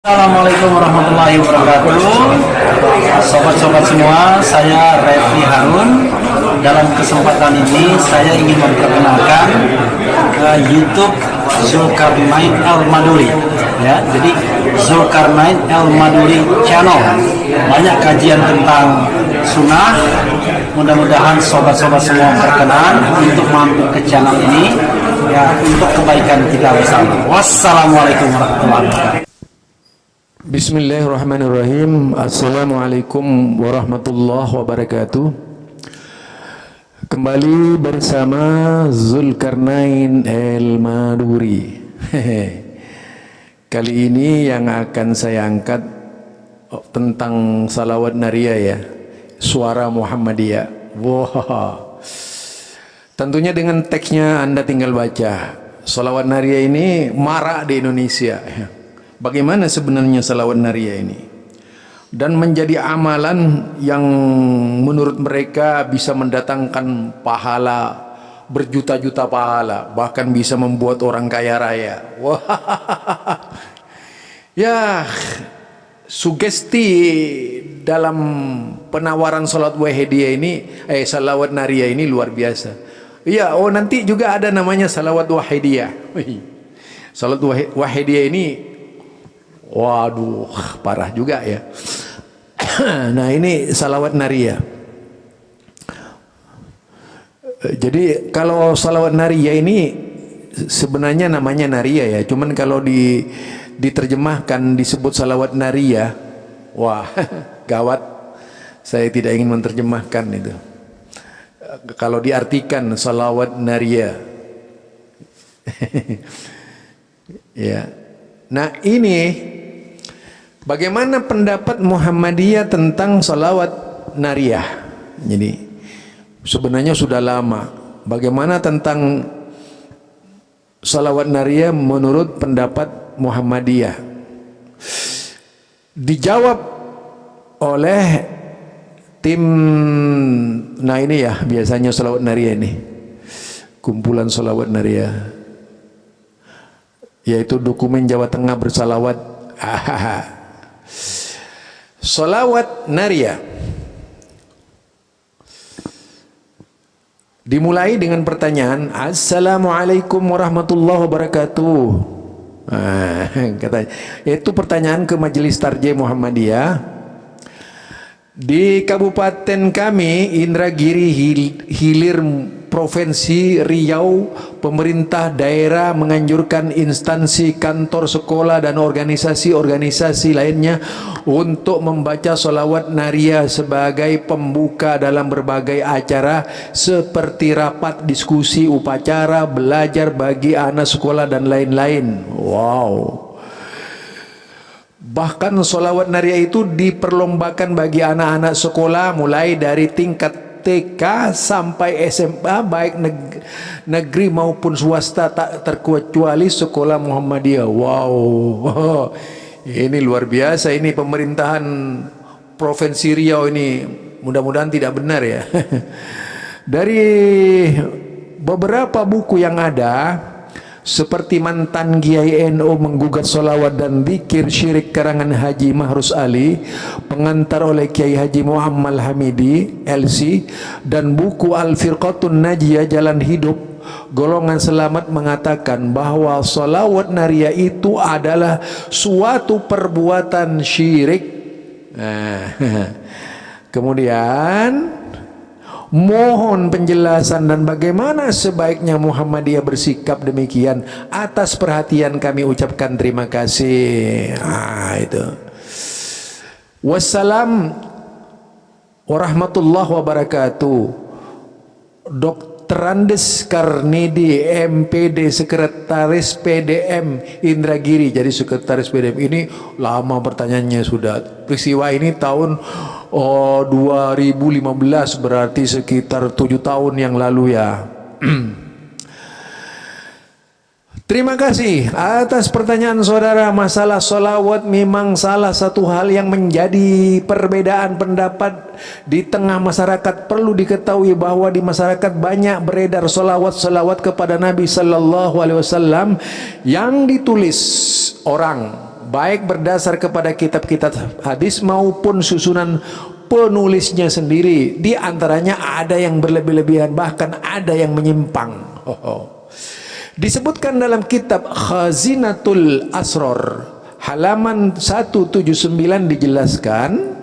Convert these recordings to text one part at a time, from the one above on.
Assalamualaikum warahmatullahi wabarakatuh. Sobat-sobat semua, saya Refli Harun. Dalam kesempatan ini saya ingin memperkenalkan YouTube Zulkarnain Al Maduri. Ya, jadi Zulkarnain Al Maduri Channel. Banyak kajian tentang sunnah. Mudah-mudahan sobat-sobat semua berkenan untuk mampir ke channel ini ya untuk kebaikan kita bersama. Wassalamualaikum warahmatullahi wabarakatuh. Bismillahirrahmanirrahim. Assalamualaikum warahmatullahi wabarakatuh. Kembali bersama Zulkarnain Al Maduri. Kali ini yang akan saya angkat tentang salawat nariyah ya, suara Muhammadiyah. Wah, tentunya dengan teksnya Anda tinggal baca. Salawat nariyah ini marak di Indonesia. Bagaimana sebenarnya salawat nariyah ini? Dan menjadi amalan yang menurut mereka bisa mendatangkan pahala berjuta-juta pahala, bahkan bisa membuat orang kaya raya. Wah, ya, sugesti dalam penawaran salat wahidiyah ini, salawat nariyah ini luar biasa. Iya, nanti juga ada namanya salawat wahidiyah. Salat wahidiyah ini, waduh, parah juga ya. Nah, ini salawat nariyah. Jadi kalau salawat nariyah ini sebenarnya namanya nariyah ya. Cuman kalau diterjemahkan disebut salawat nariyah, wah, gawat. Saya tidak ingin menerjemahkan itu. Kalau diartikan salawat nariyah. Ya. Nah, ini bagaimana pendapat Muhammadiyah tentang salawat nariyah? Jadi sebenarnya sudah lama. Bagaimana tentang salawat nariyah menurut pendapat Muhammadiyah? Dijawab oleh tim, nah ini ya biasanya salawat nariyah ini, kumpulan salawat nariyah, yaitu dokumen Jawa Tengah bersalawat. Salawat nariyah dimulai dengan pertanyaan, Assalamualaikum warahmatullahi wabarakatuh. Katanya, itu pertanyaan ke Majelis Tarjih Muhammadiyah. Di kabupaten kami Indragiri Hilir Provinsi Riau, pemerintah daerah menganjurkan instansi, kantor, sekolah dan organisasi-organisasi lainnya untuk membaca sholawat nariyah sebagai pembuka dalam berbagai acara seperti rapat, diskusi, upacara, belajar bagi anak sekolah dan lain-lain. Wow. Bahkan sholawat nariyah itu diperlombakan bagi anak-anak sekolah mulai dari tingkat TK sampai SMA, baik negeri maupun swasta, tak terkecuali sekolah Muhammadiyah. Wow, ini luar biasa. Ini pemerintahan Provinsi Riau ini, mudah-mudahan tidak benar ya. Dari beberapa buku yang ada, seperti Mantan Kiai NU Menggugat Sholawat dan Zikir Syirik karangan Haji Mahrus Ali, pengantar oleh Kiai Haji Muhammad Hamidi LC, dan buku Al-Firqatun Najiyah Jalan Hidup Golongan Selamat mengatakan bahwa sholawat nariyah itu adalah suatu perbuatan syirik. Kemudian mohon penjelasan dan bagaimana sebaiknya Muhammadiyah bersikap demikian. Atas perhatian kami ucapkan terima kasih. Itu. Wassalam warahmatullahi wabarakatuh. Dr. Andes Karnidi MPD, Sekretaris PDM Indragiri. Jadi Sekretaris PDM ini lama pertanyaannya sudah. Peristiwa ini tahun 2015, berarti sekitar 7 tahun yang lalu ya. Terima kasih atas pertanyaan saudara. Masalah sholawat memang salah satu hal yang menjadi perbedaan pendapat di tengah masyarakat. Perlu diketahui bahwa di masyarakat banyak beredar sholawat kepada Nabi Sallallahu Alaihi Wasallam yang ditulis orang baik berdasar kepada kitab-kitab hadis maupun susunan penulisnya sendiri. Di antaranya ada yang berlebih-lebihan, bahkan ada yang menyimpang. Disebutkan dalam kitab Khazinatul Asrar halaman 179 dijelaskan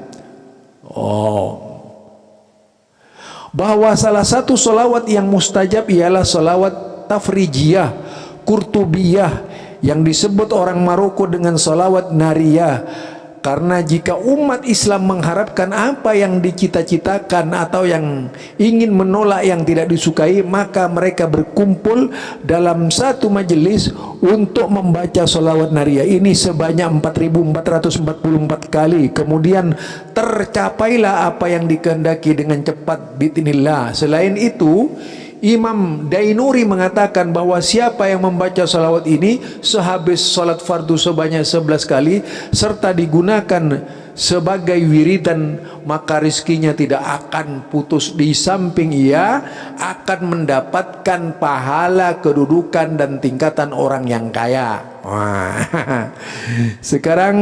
bahwa salah satu solawat yang mustajab ialah solawat tafrijiyah Qurtubiyah yang disebut orang Maroko dengan solawat nariyah, karena jika umat Islam mengharapkan apa yang dicita-citakan atau yang ingin menolak yang tidak disukai, maka mereka berkumpul dalam satu majelis untuk membaca solawat nariyah ini sebanyak 4.444 kali. Kemudian tercapailah apa yang dikehendaki dengan cepat bi'idznillah. Selain itu, Imam Dainuri mengatakan bahwa siapa yang membaca salawat ini sehabis salat fardu sebanyak 11 kali serta digunakan sebagai wiridan, maka rizkinya tidak akan putus. Di samping ia akan mendapatkan pahala, kedudukan dan tingkatan orang yang kaya. Sekarang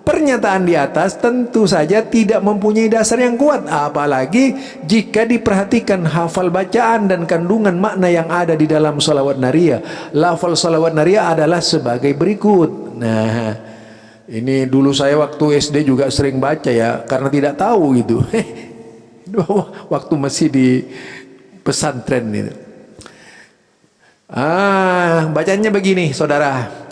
pernyataan di atas tentu saja tidak mempunyai dasar yang kuat, apalagi jika diperhatikan hafal bacaan dan kandungan makna yang ada di dalam salawat nariyah. Lafal salawat nariyah adalah sebagai berikut. Nah, ini dulu saya waktu SD juga sering baca ya, karena tidak tahu gitu. Waktu masih di pesantren itu. Bacanya begini, saudara.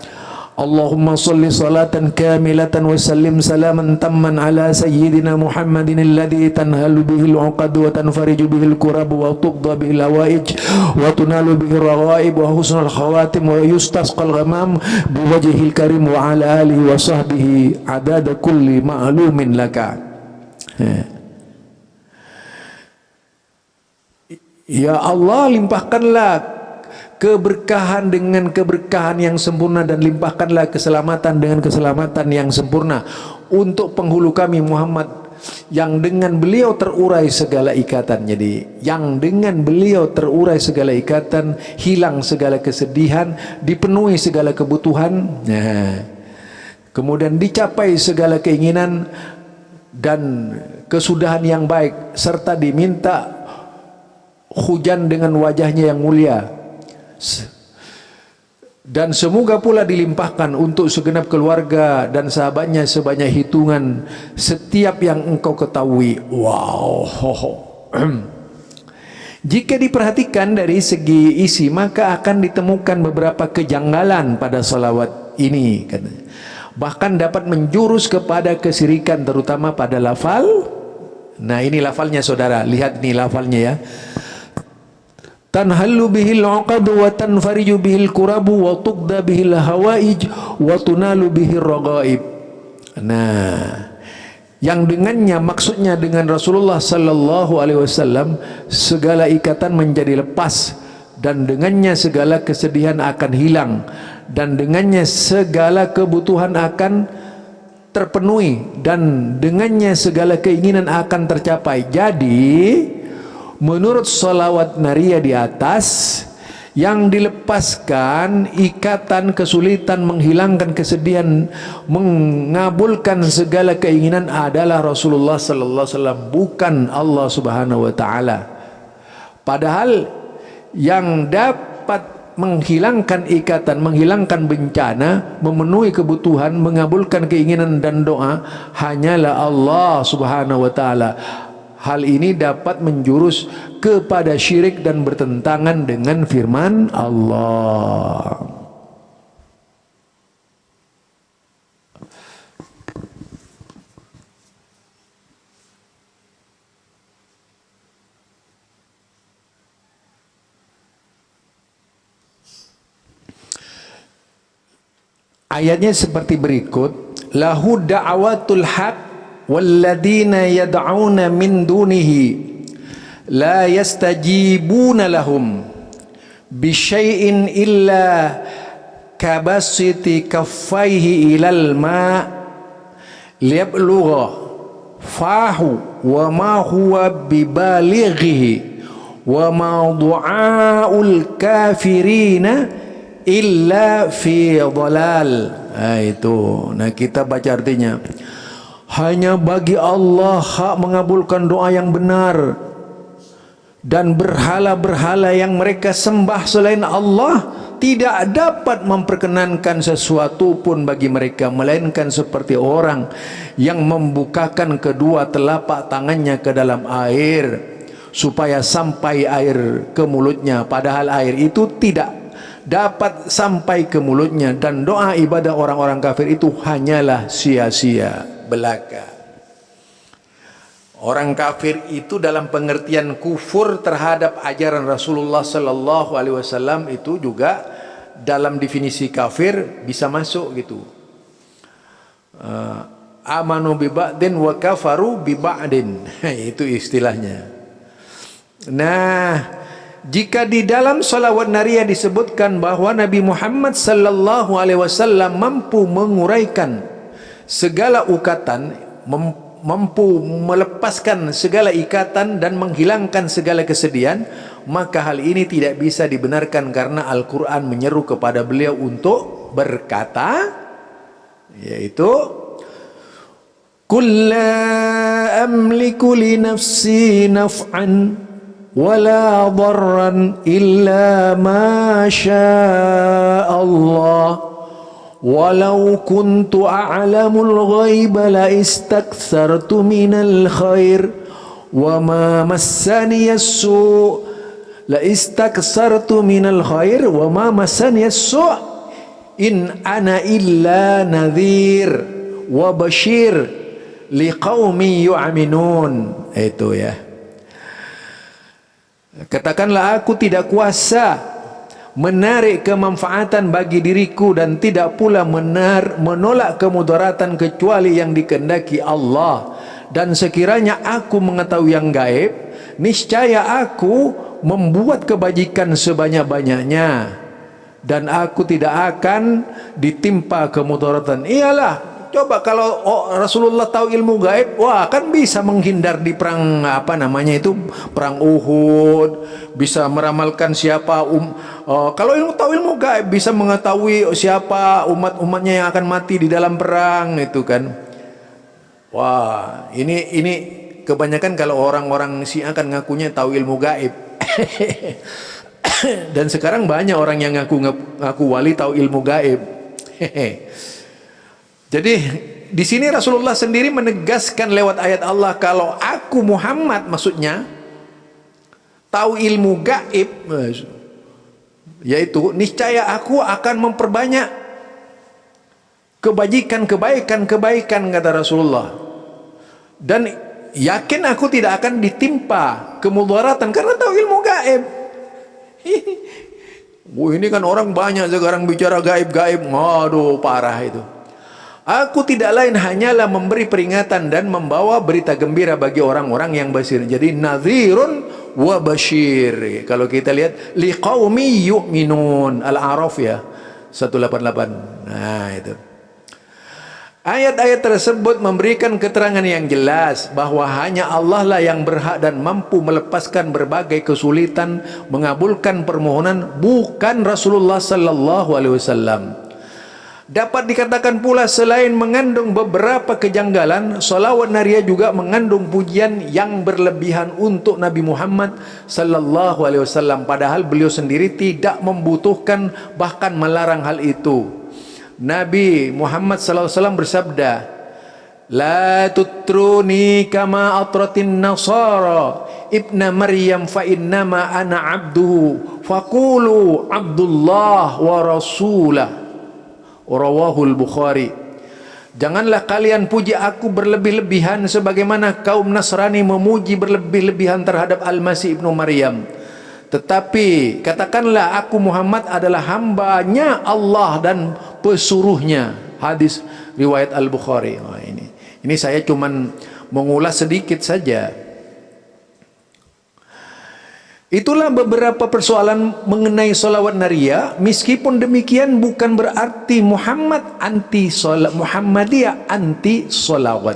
Allahumma salli salatan kamilatan wa sallim salaman tamman ala sayyidina Muhammadin alladhi tanhalu bihil uqad wa tanfariju bihil kurab wa tuqda bihil hawaij wa tunalu bihil raghaib wa husnul khawatim wa yustasqal ghamam biwajhil karim wa ala alihi wa sahbihi adada kulli ma'lumin laka. Ya Allah, limpahkanlah keberkahan dengan keberkahan yang sempurna dan limpahkanlah keselamatan dengan keselamatan yang sempurna untuk penghulu kami Muhammad, yang dengan beliau terurai segala ikatan. Jadi yang dengan beliau terurai segala ikatan, hilang segala kesedihan, dipenuhi segala kebutuhan, kemudian dicapai segala keinginan dan kesudahan yang baik, serta diminta hujan dengan wajahnya yang mulia. Dan semoga pula dilimpahkan untuk segenap keluarga dan sahabatnya sebanyak hitungan setiap yang engkau ketahui. Wow. Jika diperhatikan dari segi isi, maka akan ditemukan beberapa kejanggalan pada salawat ini. Bahkan dapat menjurus kepada kesirikan, terutama pada lafal. Nah, ini lafalnya saudara, lihat nih lafalnya ya. Tanhallu bihil uqadu wa tanfariju bihil kurabu wa tuqda bihil hawaij wa tunalu bihil raghaib. Nah, yang dengannya, maksudnya dengan Rasulullah sallallahu alaihi wasallam, segala ikatan menjadi lepas, dan dengannya segala kesedihan akan hilang, dan dengannya segala kebutuhan akan terpenuhi, dan dengannya segala keinginan akan tercapai. Jadi menurut salawat nariyah di atas, yang dilepaskan ikatan, kesulitan, menghilangkan kesedihan, mengabulkan segala keinginan adalah Rasulullah sallallahu alaihi wasallam, bukan Allah Subhanahu wa taala. Padahal yang dapat menghilangkan ikatan, menghilangkan bencana, memenuhi kebutuhan, mengabulkan keinginan dan doa hanyalah Allah Subhanahu wa taala. Hal ini dapat menjurus kepada syirik dan bertentangan dengan firman Allah. Ayatnya seperti berikut: lahu da'watul haq walladzina yad'una min dunihi la yastajibuna lahum bisyai'in illa kabasiti kaffaihi ilal ma' liyablugha fahu wa ma huwa bibalighihi wa ma du'aul kafirina illa fi dhalal. Itu. Nah, kita baca artinya. Hanya bagi Allah hak mengabulkan doa yang benar, dan berhala-berhala yang mereka sembah selain Allah tidak dapat memperkenankan sesuatu pun bagi mereka, melainkan seperti orang yang membukakan kedua telapak tangannya ke dalam air supaya sampai air ke mulutnya, padahal air itu tidak dapat sampai ke mulutnya, dan doa ibadah orang-orang kafir itu hanyalah sia-sia belaka. Orang kafir itu dalam pengertian kufur terhadap ajaran Rasulullah sallallahu alaihi wasallam itu juga dalam definisi kafir bisa masuk gitu. Amanu bi ba'din wa kafaru bi ba'din. Itu istilahnya. Nah, jika di dalam salawat nariyah disebutkan bahwa Nabi Muhammad sallallahu alaihi wasallam mampu menguraikan segala ukatan, mampu melepaskan segala ikatan dan menghilangkan segala kesedihan, maka hal ini tidak bisa dibenarkan karena Al-Quran menyeru kepada beliau untuk berkata, yaitu Qul la amliku li nafsi naf'an wala dharran illa ma syaa Allah walau kuntu a'lamul ghaiba la istakthartu minal khair wa ma massani as-su' la istakthartu minal khair wa ma massani as-su' in ana illa nadhir wa bashir liqaumin yu'minun. Itu ya. Katakanlah, aku tidak kuasa menarik kemanfaatan bagi diriku dan tidak pula menolak kemudaratan kecuali yang dikehendaki Allah, dan sekiranya aku mengetahui yang gaib, niscaya aku membuat kebajikan sebanyak-banyaknya dan aku tidak akan ditimpa kemudaratan. Iyalah, coba kalau Rasulullah tahu ilmu gaib, wah kan bisa menghindar di perang perang Uhud, bisa meramalkan siapa kalau tahu ilmu gaib bisa mengetahui siapa umatnya yang akan mati di dalam perang itu kan. Wah, ini kebanyakan kalau orang-orang Syiah akan ngakunya tahu ilmu gaib. Dan sekarang banyak orang yang ngaku wali tahu ilmu gaib. Jadi di sini Rasulullah sendiri menegaskan lewat ayat Allah kalau aku Muhammad maksudnya tahu ilmu gaib, yaitu niscaya aku akan memperbanyak kebaikan kata Rasulullah, dan yakin aku tidak akan ditimpa kemudaratan karena tahu ilmu gaib. Ini kan orang banyak sekarang bicara gaib-gaib, waduh parah itu. Aku tidak lain hanyalah memberi peringatan dan membawa berita gembira bagi orang-orang yang basir. Jadi nadhirun wa bashir. Kalau kita lihat liqaumi yu'minun, Al-A'raf ya 188. Nah itu. Ayat-ayat tersebut memberikan keterangan yang jelas bahwa hanya Allah lah yang berhak dan mampu melepaskan berbagai kesulitan, mengabulkan permohonan, bukan Rasulullah sallallahu alaihi wasallam. Dapat dikatakan pula selain mengandung beberapa kejanggalan, salawat nariyah juga mengandung pujian yang berlebihan untuk Nabi Muhammad sallallahu alaihi wasallam, padahal beliau sendiri tidak membutuhkan bahkan melarang hal itu. Nabi Muhammad sallallahu alaihi wasallam bersabda, "La tutruni kama atratin nasara ibna Maryam fa innama ana abduhu faqulu Abdullah wa rasulah." Rawahul Bukhari. Janganlah kalian puji aku berlebih-lebihan sebagaimana kaum Nasrani memuji berlebih-lebihan terhadap Al-Masih ibnu Maryam. Tetapi katakanlah aku Muhammad adalah hambanya Allah dan pesuruhnya. Hadis riwayat Al-Bukhari. Ini saya cuman mengulas sedikit saja. Itulah beberapa persoalan mengenai salawat nariyah. Meskipun demikian bukan berarti Muhammadiyah anti salawat.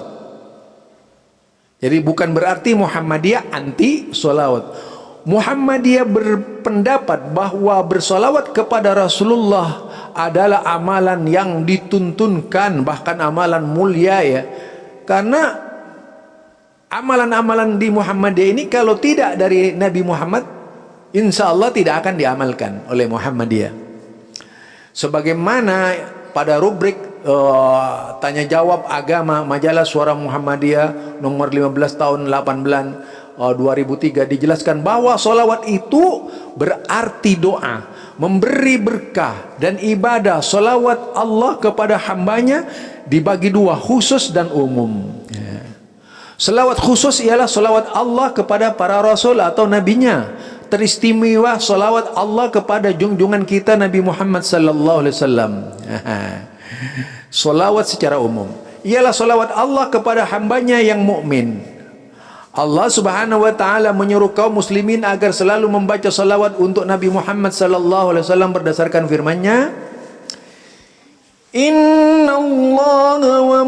Jadi bukan berarti Muhammadiyah anti salawat. Muhammadiyah berpendapat bahwa bersolawat kepada Rasulullah adalah amalan yang dituntunkan, bahkan amalan mulia ya. Karena amalan-amalan di Muhammadiyah ini kalau tidak dari Nabi Muhammad, insya Allah tidak akan diamalkan oleh Muhammadiyah. Sebagaimana pada rubrik tanya jawab agama majalah Suara Muhammadiyah nomor 15 tahun 2003 dijelaskan bahwa solawat itu berarti doa, memberi berkah dan ibadah. Solawat Allah kepada hambanya dibagi dua, khusus dan umum. Selawat khusus ialah solawat Allah kepada para rasul atau nabinya. Teristimewa solawat Allah kepada junjungan kita Nabi Muhammad sallallahu alaihi wasallam. Solawat secara umum ialah solawat Allah kepada hambanya yang mukmin. Allah subhanahu wa ta'ala menyuruh kaum muslimin agar selalu membaca salawat untuk Nabi Muhammad sallallahu alaihi wasallam berdasarkan firman-Nya, Inna Allah wa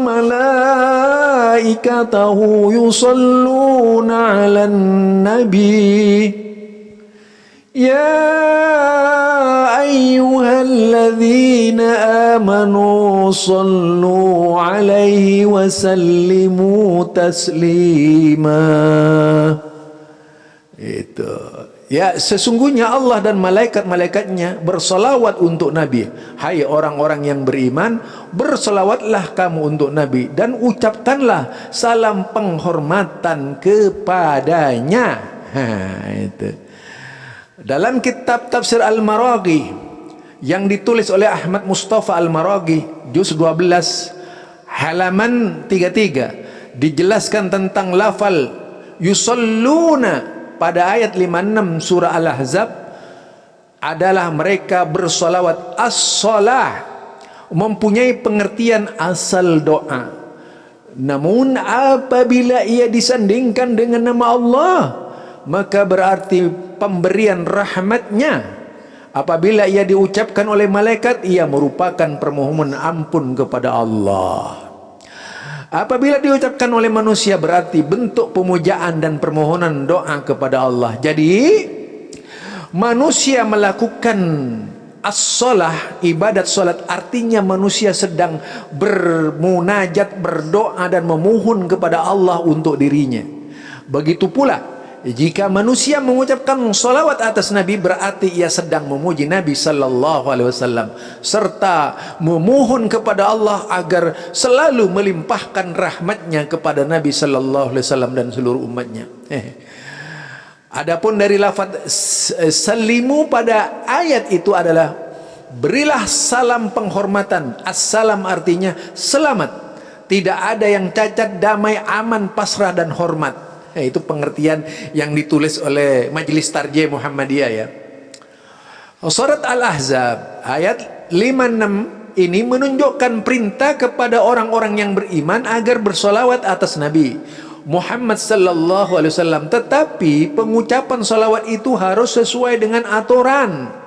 malaikatahu yusalluna 'alan nabi Ya ayyuhalladzina amanu sallu alaihi wa sallimu taslima. Itu. Ya, sesungguhnya Allah dan malaikat-malaikatnya bersolawat untuk Nabi. Hai orang-orang yang beriman, bersolawatlah kamu untuk Nabi dan ucapkanlah salam penghormatan kepadanya. Itu. Dalam kitab Tafsir Al-Maraghi yang ditulis oleh Ahmad Mustafa Al-Maraghi juz 12 halaman 33 dijelaskan tentang lafal yusalluna pada ayat 56 surah Al-Ahzab adalah mereka bersolawat. As-salah mempunyai pengertian asal doa, namun apabila ia disandingkan dengan nama Allah maka berarti pemberian rahmatnya. Apabila ia diucapkan oleh malaikat, ia merupakan permohonan ampun kepada Allah. Apabila diucapkan oleh manusia, berarti bentuk pemujaan dan permohonan doa kepada Allah. Jadi manusia melakukan as-salah, ibadat salat, artinya manusia sedang bermunajat, berdoa dan memohon kepada Allah untuk dirinya. Begitu pula jika manusia mengucapkan salawat atas Nabi, berarti ia sedang memuji Nabi sallallahu alaihi wasallam serta memohon kepada Allah agar selalu melimpahkan rahmatnya kepada Nabi sallallahu alaihi wasallam dan seluruh umatnya. Adapun dari lafaz salimu pada ayat itu adalah berilah salam penghormatan. Assalam artinya selamat, tidak ada yang cacat, damai, aman, pasrah dan hormat. Itu pengertian yang ditulis oleh Majelis Tarjih Muhammadiyah ya. Surat Al-Ahzab ayat 56 ini menunjukkan perintah kepada orang-orang yang beriman agar bersolawat atas Nabi Muhammad sallallahu alaihi wasallam. Tetapi pengucapan salawat itu harus sesuai dengan aturan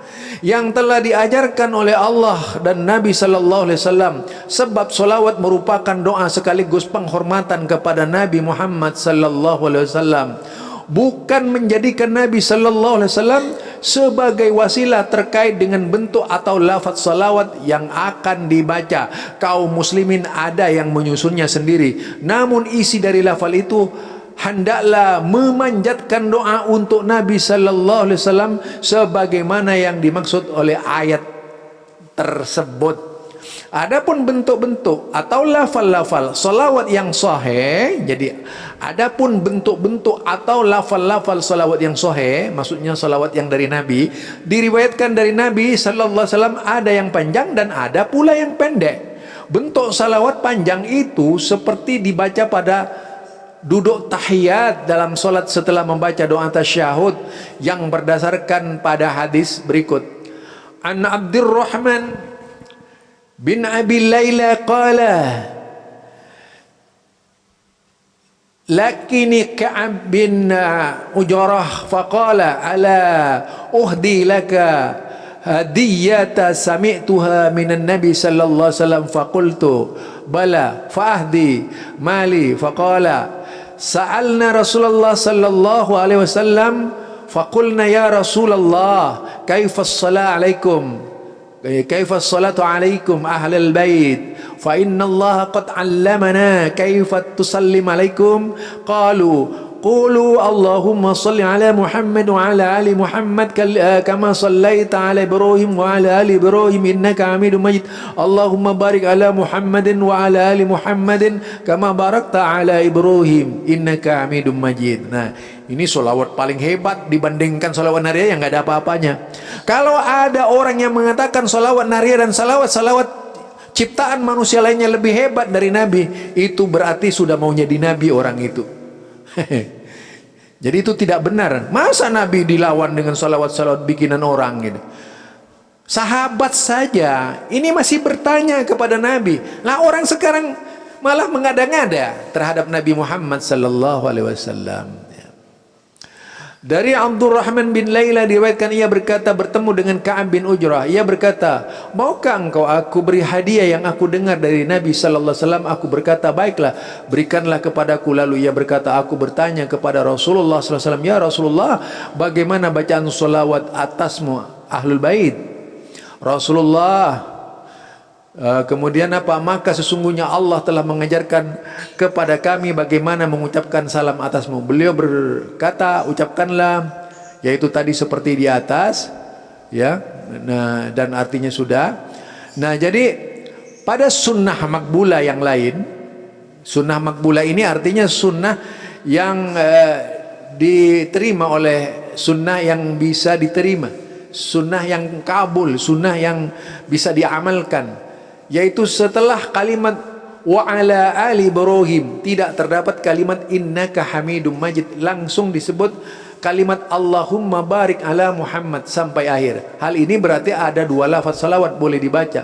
yang telah diajarkan oleh Allah dan Nabi sallallahu alaihi wasallam, sebab solawat merupakan doa sekaligus penghormatan kepada Nabi Muhammad sallallahu alaihi wasallam, bukan menjadikan Nabi sallallahu alaihi wasallam sebagai wasilah terkait dengan bentuk atau lafaz salawat yang akan dibaca. Kaum muslimin ada yang menyusunnya sendiri, namun isi dari lafaz itu hendaklah memanjatkan doa untuk Nabi sallallahu alaihi wasallam sebagaimana yang dimaksud oleh ayat tersebut. Adapun bentuk-bentuk atau lafal-lafal salawat yang sahih, jadi adapun bentuk-bentuk atau lafal-lafal salawat yang sahih, maksudnya salawat yang dari Nabi, diriwayatkan dari Nabi sallallahu alaihi wasallam ada yang panjang dan ada pula yang pendek. Bentuk salawat panjang itu seperti dibaca pada duduk tahiyat dalam solat setelah membaca doa tasyahud yang berdasarkan pada hadis berikut. An Abdurrahman bin Abi Layla qala lakini Ka'ab bin Ujrah faqala ala uhdi laka hadiyata sami'tuha minan nabi sallallahu alaihi wasallam faqultu bala fa'ahdi mali faqala sa'alna Rasulullah sallallahu alaihi wasallam faqulna ya Rasulullah kaifa as-salat alaikum kaifa as-salatu alaikum ahlal bait fa inna Allah qad 'allamana kaifa tusallim alaikum qalu qulu Allahumma salli ala Muhammad wa ala ali Muhammad kama sallaita ala Ibrahim wa ala ali Ibrahim innaka Hamidum Majid Allahumma barik ala Muhammadin wa ala ali Muhammadin kama barakta ala Ibrahim innaka Hamidum Majid. Nah, ini solawat paling hebat dibandingkan solawat nariyah yang nggak ada apa-apanya. Kalau ada orang yang mengatakan solawat nariyah dan salawat ciptaan manusia lainnya lebih hebat dari Nabi, itu berarti sudah mau jadi Nabi orang itu. Jadi itu tidak benar. Masa Nabi dilawan dengan salawat-salawat bikinan orang gitu? Sahabat saja ini masih bertanya kepada Nabi. Lah orang sekarang malah mengada-ngada terhadap Nabi Muhammad sallallahu alaihi wasallam. Dari Abdurrahman bin Laila diriwayatkan ia berkata bertemu dengan Ka'ab bin Ujrah. Ia berkata, maukah engkau aku beri hadiah yang aku dengar dari Nabi sallallahu alaihi wasallam? Aku berkata, baiklah, berikanlah kepadaku. Lalu ia berkata, aku bertanya kepada Rasulullah sallallahu alaihi wasallam, ya Rasulullah, bagaimana bacaan salawat atasmu ahlul bait? Rasulullah kemudian apa? Maka sesungguhnya Allah telah mengajarkan kepada kami bagaimana mengucapkan salam atasmu. Beliau berkata, ucapkanlah, yaitu tadi seperti di atas, ya. Nah, dan artinya sudah. Nah, jadi pada sunnah makbulah yang lain, sunnah makbulah ini artinya sunnah yang diterima oleh sunnah yang bisa diterima, sunnah yang kabul, sunnah yang bisa diamalkan. Yaitu setelah kalimat wa ala ali Ibrahim tidak terdapat kalimat innaka Hamidum Majid, langsung disebut kalimat Allahumma barik ala Muhammad sampai akhir. Hal ini berarti ada dua lafaz salawat boleh dibaca.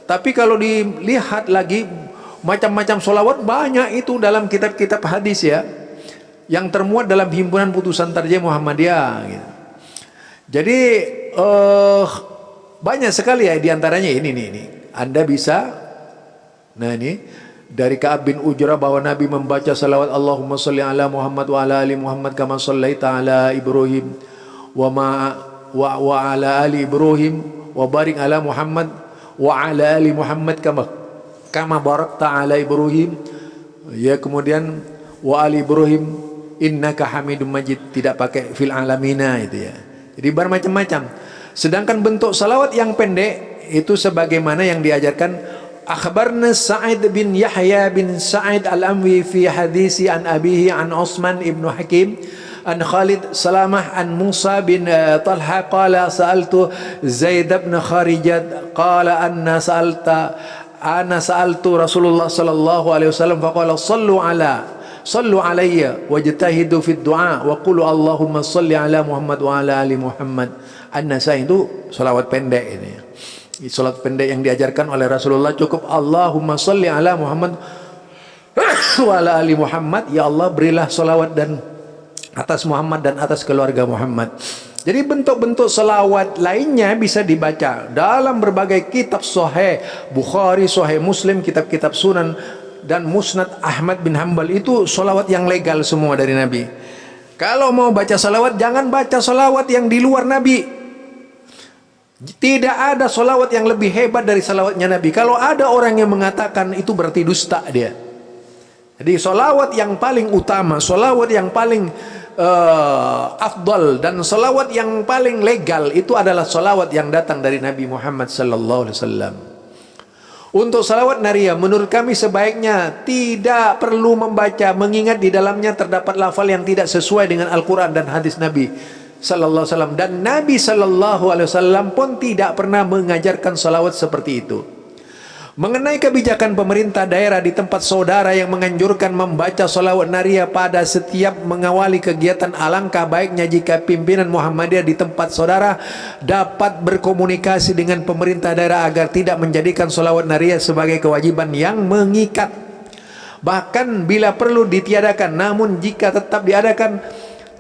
Tapi kalau dilihat lagi macam-macam salawat banyak itu dalam kitab-kitab hadis ya, yang termuat dalam himpunan putusan tarjih Muhammadiyah gitu. Jadi banyak sekali ya diantaranya ini. Anda bisa, nah ini dari Ka'ab bin Ujrah bahwa Nabi membaca salawat Allahumma salli ala Muhammad wa ala ali Muhammad kama sallaita ala Ibrahim wa ala ali Ibrahim wa barik ala Muhammad wa ala ali Muhammad kama barakta ala Ibrahim. Ya, kemudian wa ali Ibrahim innaka Hamidum Majid, tidak pakai fil alamina itu ya. Jadi bermacam-macam. Sedangkan bentuk salawat yang pendek itu sebagaimana yang diajarkan akhbarna Sa'id bin Yahya bin Sa'id al-Amwi fi hadisi an abihi an Utsman ibn Hakim an Khalid Salamah an Musa bin Talha qala sa'altu Zaid bin Kharijat qala ana sa'altu Rasulullah sallallahu alaihi wasallam faqala sallu alayya wajtahidu fid du'a wa qulu Allahumma salli ala Muhammad wa ala ali Muhammad. An-Nasai itu salawat pendek ini. Salat pendek yang diajarkan oleh Rasulullah cukup Allahumma salli ala Muhammad wa ala ali Muhammad. Ya Allah, berilah salawat dan atas Muhammad dan atas keluarga Muhammad. Jadi bentuk-bentuk salawat lainnya bisa dibaca dalam berbagai kitab sahih, Bukhari, Sahih Muslim, kitab-kitab Sunan dan Musnad Ahmad bin Hanbal. Itu salawat yang legal semua dari Nabi. Kalau mau baca salawat, jangan baca salawat yang di luar Nabi. Tidak ada salawat yang lebih hebat dari salawatnya Nabi. Kalau ada orang yang mengatakan itu berarti dusta dia. Jadi salawat yang paling utama, salawat yang paling afdal dan salawat yang paling legal itu adalah salawat yang datang dari Nabi Muhammad sallallahu alaihi wasallam. Untuk salawat nariyah menurut kami sebaiknya tidak perlu membaca, mengingat di dalamnya terdapat lafal yang tidak sesuai dengan Al-Quran dan hadis Nabi sallallahu alaihi wasallam, dan Nabi sallallahu alaihi wasallam pun tidak pernah mengajarkan salawat seperti itu. Mengenai kebijakan pemerintah daerah di tempat saudara yang menganjurkan membaca salawat nariyah pada setiap mengawali kegiatan, alangkah baiknya jika pimpinan Muhammadiyah di tempat saudara dapat berkomunikasi dengan pemerintah daerah agar tidak menjadikan salawat nariyah sebagai kewajiban yang mengikat. Bahkan bila perlu ditiadakan, namun jika tetap diadakan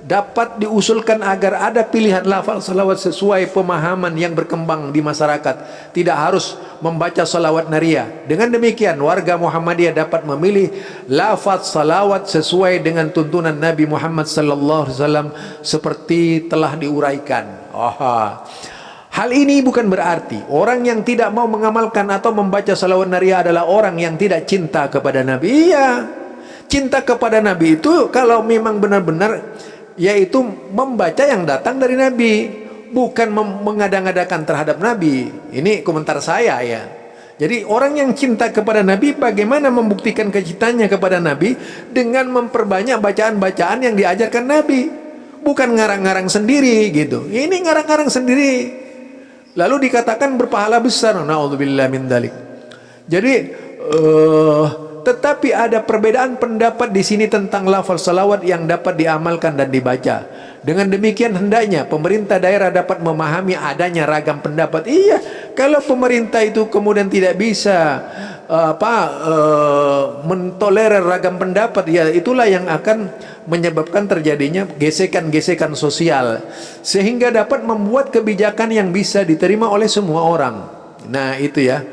dapat diusulkan agar ada pilihan lafal salawat sesuai pemahaman yang berkembang di masyarakat. Tidak harus membaca salawat nariyah. Dengan demikian warga Muhammadiyah dapat memilih lafaz salawat sesuai dengan tuntunan Nabi Muhammad sallallahu alaihi wasallam seperti telah diuraikan. Hal ini bukan berarti orang yang tidak mau mengamalkan atau membaca salawat nariyah adalah orang yang tidak cinta kepada Nabi. Iya, cinta kepada Nabi itu kalau memang benar-benar yaitu membaca yang datang dari Nabi, bukan mengada-ngadakan terhadap Nabi. Ini komentar saya ya. Jadi orang yang cinta kepada Nabi, bagaimana membuktikan kecintanya kepada Nabi? Dengan memperbanyak bacaan-bacaan yang diajarkan Nabi, bukan ngarang-ngarang sendiri gitu. Ini ngarang-ngarang sendiri lalu dikatakan berpahala besar. Na'udzubillah min dzalik. Jadi tetapi ada perbedaan pendapat di sini tentang lafal salawat yang dapat diamalkan dan dibaca. Dengan demikian hendaknya pemerintah daerah dapat memahami adanya ragam pendapat. Iya, kalau pemerintah itu kemudian tidak bisa mentolerir ragam pendapat, ya itulah yang akan menyebabkan terjadinya gesekan-gesekan sosial, sehingga dapat membuat kebijakan yang bisa diterima oleh semua orang. Nah itu ya.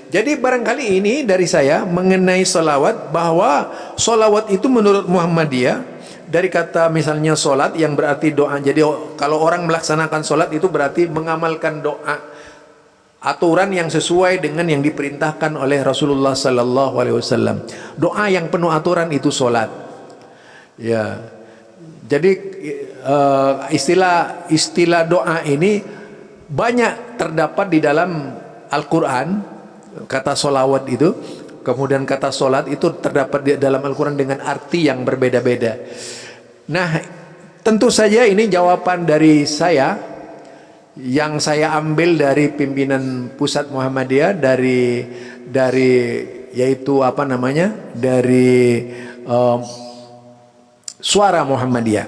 Jadi barangkali ini dari saya mengenai solawat, bahwa solawat itu menurut Muhammadiyah dari kata misalnya solat yang berarti doa. Jadi kalau orang melaksanakan solat itu berarti mengamalkan doa, aturan yang sesuai dengan yang diperintahkan oleh Rasulullah Sallallahu Alaihi Wasallam. Doa yang penuh aturan itu solat. Ya, jadi istilah doa ini banyak terdapat di dalam Al-Quran. Kata solawat itu, kemudian kata solat itu terdapat di dalam Al-Quran dengan arti yang berbeda-beda. Nah, tentu saja ini jawaban dari saya yang saya ambil dari pimpinan pusat Muhammadiyah, dari yaitu apa namanya, dari suara Muhammadiyah.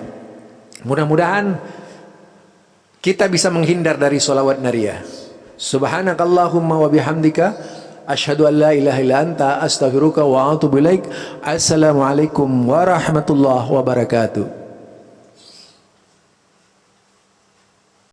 Mudah-mudahan kita bisa menghindar dari solawat nariyah. Subhanakallahumma wa bihamdika asyhadu an la ilaha illa anta astaghfiruka wa atubu ilaik. Assalamualaikum warahmatullahi wabarakatuh.